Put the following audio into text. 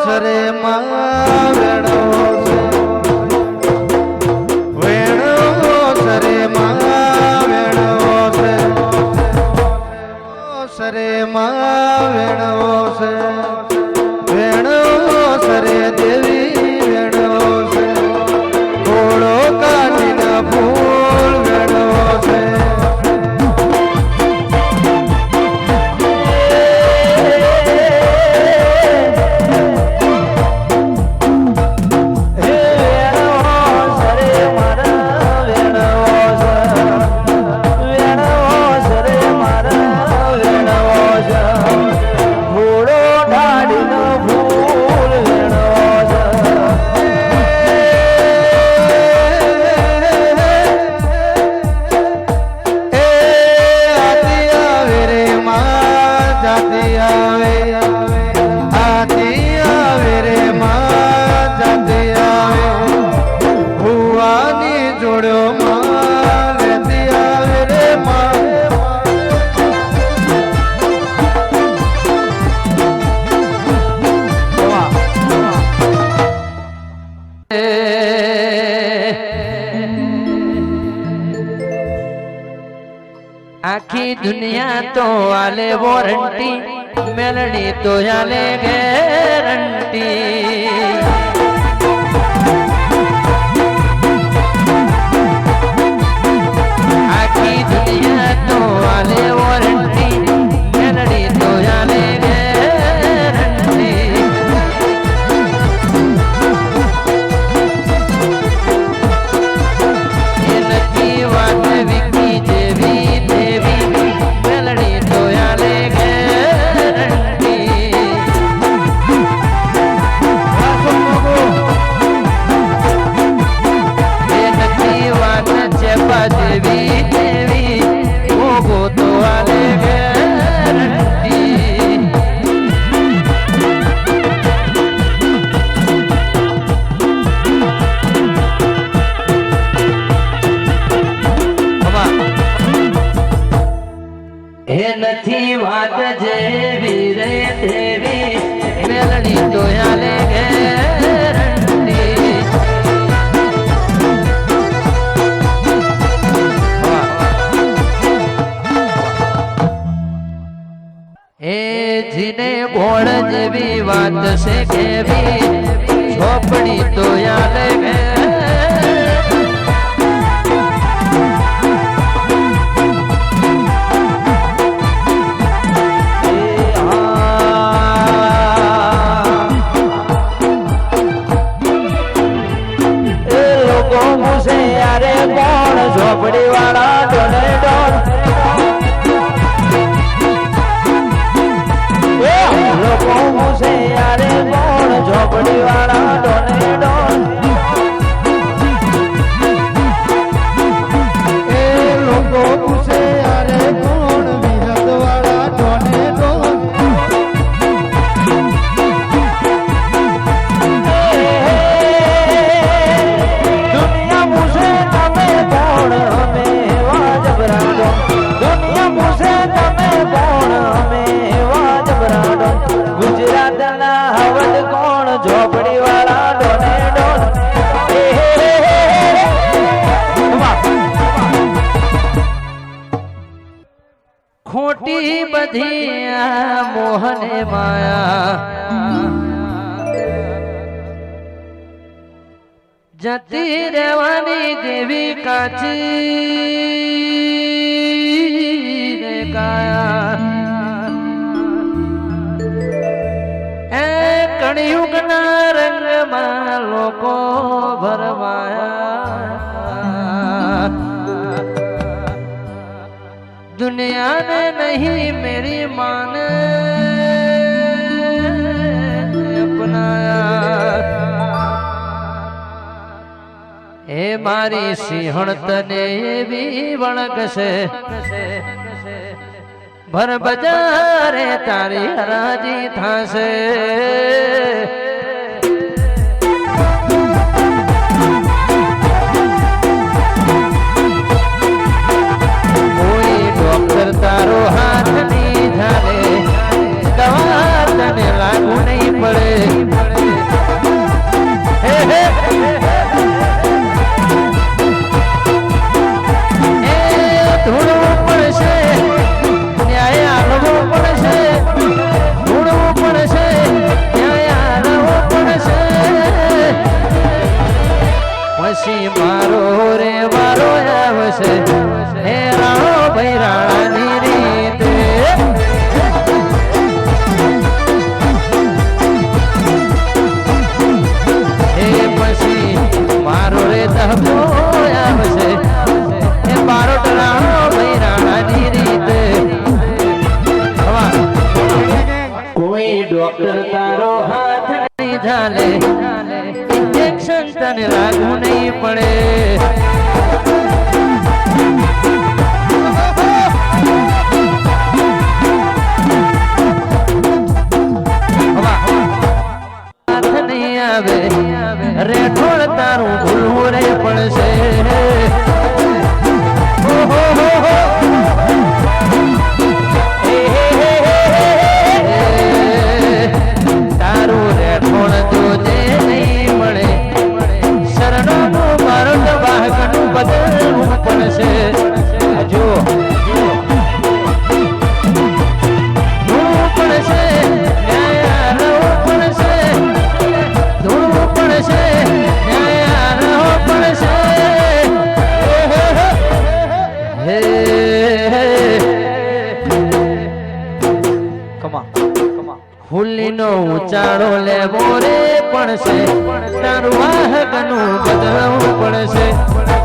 સરે માં વેણો વેણો સરે માં વેણો સરે માં વેણો વેણો સરે દેવી વેણો ઘોડો કાઢીના ફૂલ વેણો છે आखी दुनिया तो आले वारंटी मेलडी तो आले गारंटी आखी दुनिया तो आले वारंटी मेलडी तो आले गारंटी ये नक्की बात विकी जेवी देवी देवी वो तो आले गारंटी हे नथी बात जेवी रे देवी मेलडी तो आले गारंटी जीने घोड़ जेवी बात से केवी झोपड़ी तो याद लोगों मुझे यारे कौन झोपड़ी वाला डोले डोल लोगों मुझे यारे कौन झोपड़ी वाला डोले डोल लोगों मुझे यारे कौन विहत वाला डोले डोल दुनिया मुझे तमे कौन हमें वाजबरा दो दुनिया मुझे तमे कौन हमें वाजबरा दो गुजरात ना हवद कौन झोपड़ी वाला डोने डोल खोटी बधिया मोहने माया जती रेवानी देवी काची रे काया कणयुग ना रंग में लोको भरमाया दुनिया ने नहीं मेरी मान अपनाया हे मारी सिंहण तने भी वणक से भर बजारे तारी हराजी थासे कोई डॉक्टर तारो हाथ नहीं झाले दवा तने लागू नहीं पड़े ડોક્ટર તારો હાથ નહીં ઝાલે ઇન્જેક્શન તને લાગવું નહીં પડે હાથ નહીં આવે રેઠોડ તારું ભૂલવું રે પડશે ઓહો હો હો તારું રેઠોડ જોજે નહીં મળે શરણોનું મારું વાહકનું બદલવું પડશે જો પડશે ન્યાય રહેવું પડશે ધૂળવું પડશે ન્યાય રહેવું પડશે હે હુલીનો ઉચાળો લેવો રે પડશે તારું વાહકનું બદલવું પડશે